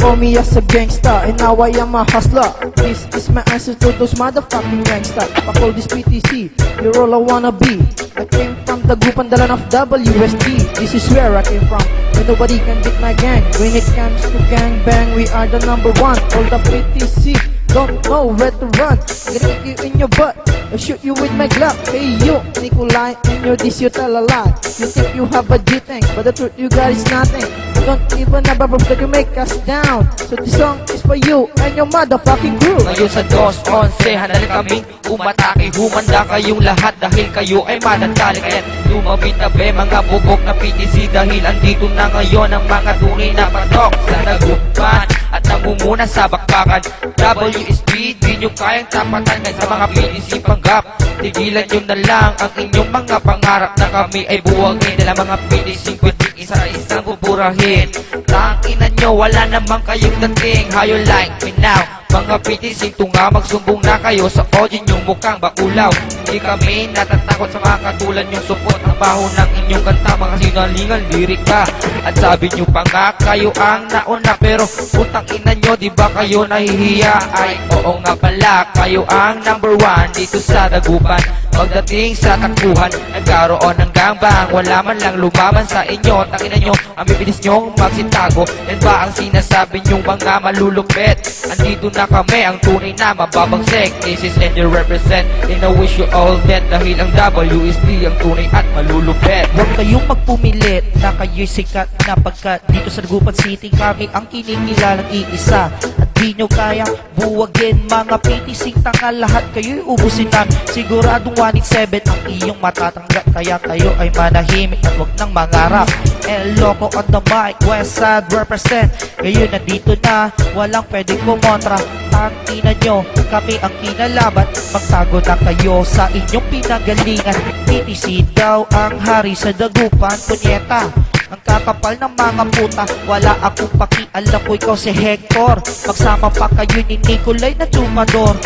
call me as a gangsta, and now I am a hustler. This is my answer to those motherfucking gangsta. I call this PTC, you're all I wanna be. I came from the group and the land of WSD. This is where I came from, and nobody can beat my gang. When it comes to gang bang, we are the number one. All the PTC don't know where to run. I'm gonna kick you in your butt, I'll shoot you with my Glock. Hey you, Nikolai, and you're this, you tell a lie. You think you have a G-Tank, but the truth you got is nothing. You don't even have a proof that you make us down. So this song is for you and your motherfucking crew. Ngayon sa 2-11, handa na kaming umatake. Humanda kayong lahat dahil kayo ay manantali. Kaya't lumabitabi mga bubok na PTC, dahil andito na ngayon ang mga tunay na patok sa nagupan at namumuna sa bakbakan. WSB, di nyo kayang tapatan kahit sa mga PTC panggap. Tigilan nyo na lang ang inyong mga pangarap na kami ay buwagin. Dala mga PTC pwedeng isa-isang pupurahin. Tangina nyo, wala namang kayong dating. How you like me now? Mga PTC tunga, magsumbong na kayo sa audio nyo mukhang bakulaw. Hindi kami natatakot sa mga katulad nyong support. Ang baho ng inyong kanta, mga sinalingan lirika. At sabi nyo pa nga, kayo ang nauna. Pero putang ina nyo, di ba kayo nahihiya? Ay, oo nga pala, kayo ang number one dito sa Dagupan. Pagdating sa takbuhan, nagkaroon ng gangbang. Wala man lang lumaban sa inyo. Tangina nyo, ang bibilis nyong magsitago. Yan ba ang sinasabi nyong mga malulupit? Andito na kami, ang tunay na mababagsik. This is and you represent, and I wish you all that. Dahil ang WSD ang tunay at malulupit. Huwag kayong magpumilit na kayo'y sikat na pagkat dito sa Dagupan City kami ang kinikilalang iisa. At di nyo kayang buwagin mga PTC tanga, lahat kayo'y ubusin lang. Siguradong 1-7 ang iyong matatanggap, kaya kayo ay manahimik at huwag nang mangarap. El Loco on the mic, Westside represent. Ngayon nandito na, walang pwedeng kumontra. Tangina nyo, kami ang kinalaban. Magtago na kayo sa inyong pinagalingan. PTC daw ang hari sa Dagupan, punyeta. Ang kakapal ng mga puta, wala akong pakialam ko, ikaw si Hector. Magsama pa kayo ni Nikolai na Chumador.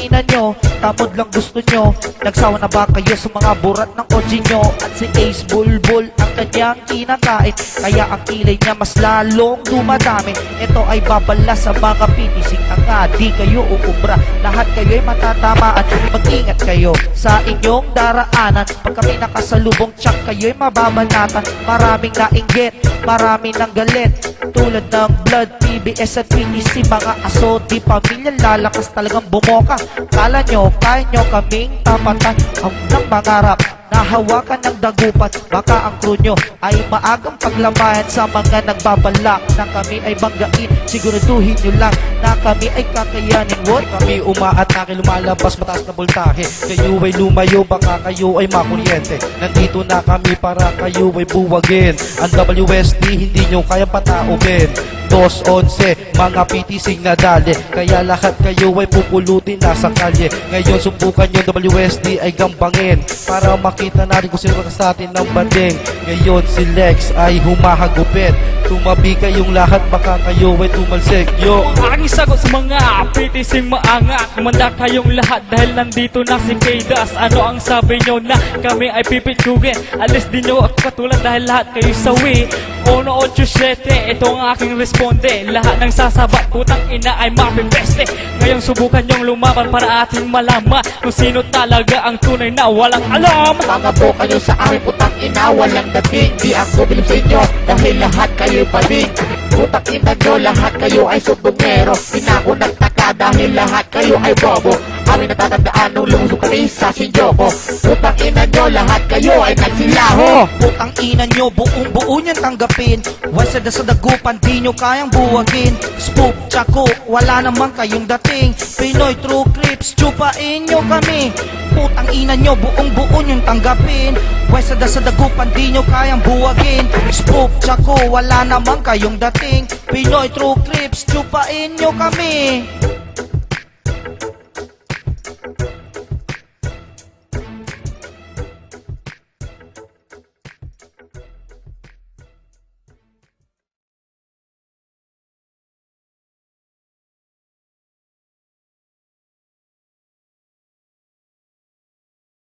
Ina nyo, tamod lang gusto nyo. Nagsawa na ba kayo sa mga burat ng OG nyo? At si Ace Bulbul ang kanyang kinakain, kaya ang kilay niya mas lalong dumadami. Ito ay babala sa mga PTC tanga, di kayo uubra. Lahat kayo ay matatamaan. Mag-ingat kayo sa inyong daraanan. Pag kami nakasalubong, tsak kayo ay mababanatan. Maraming nainggit, maraming nang galit, tulad ng Blood, PBS at PTC. Mga aso, di pamilya, lalakas talagang bumoka. Kala nyo, kaya nyo kaming tapatan. Ang nang mangarap, nahawakan ng Dagupan. Baka ang crew nyo ay maagang paglamayan sa mga nagbabalak na kami ay banggain. Siguraduhin nyo lang na kami ay kakayanin. What? Kami umaatake, lumalabas mataas na voltahe. Kayo ay lumayo, baka kayo ay makuryente. Nandito na kami para kayo ay buwagin. Ang WSD hindi nyo kaya pataubin. 2-11, mga PTC na dali, kaya lahat kayo ay pupulutin nasa kalye. Ngayon subukan nyo WSD ay gambangin, para makita natin kung sino sa atin ng banding. Ngayon si Lex ay humahagupit, tumabi kayong lahat, baka kayo ay tumalsik. Yo! Ang aking sagot sa mga PTC maangat, kumanda kayong lahat dahil nandito na si K-Das. Ano ang sabi nyo na kami ay pipitsugin? Alis din nyo ako katulad dahil lahat kayo sawi. 1-8-7, ito ang aking responde. Lahat ng sasabat, putang ina ay mapipeste. Ngayong subukan nyong lumaban para ating malaman kung sino talaga ang tunay na walang alam. Mga po kayo sa akin, putang ina, walang dating. Di ako bilib sa inyo, dahil lahat kayo paling. Putang ina nyo, lahat kayo ay subdumero. Di na ako nagtaka dahil lahat kayo ay bobo. Kami natatandaan nung lumusok kami sa Sinjoko. Putang ina nyo, lahat kayo ay nagsilaho. Putang ina nyo, buong-buo nyan tanggapin. Westside sa Dagupan, di nyo kayang buwagin. Spook, Chaco, wala naman kayong dating. Pinoy True Crips, chupain nyo kami. Putang ina nyo, buong-buo nyan tanggapin. Westside sa Dagupan, di nyo kayang buwagin. Spook, Chaco, wala naman kayong dating. Pinoy True Crips, chupain nyo kami.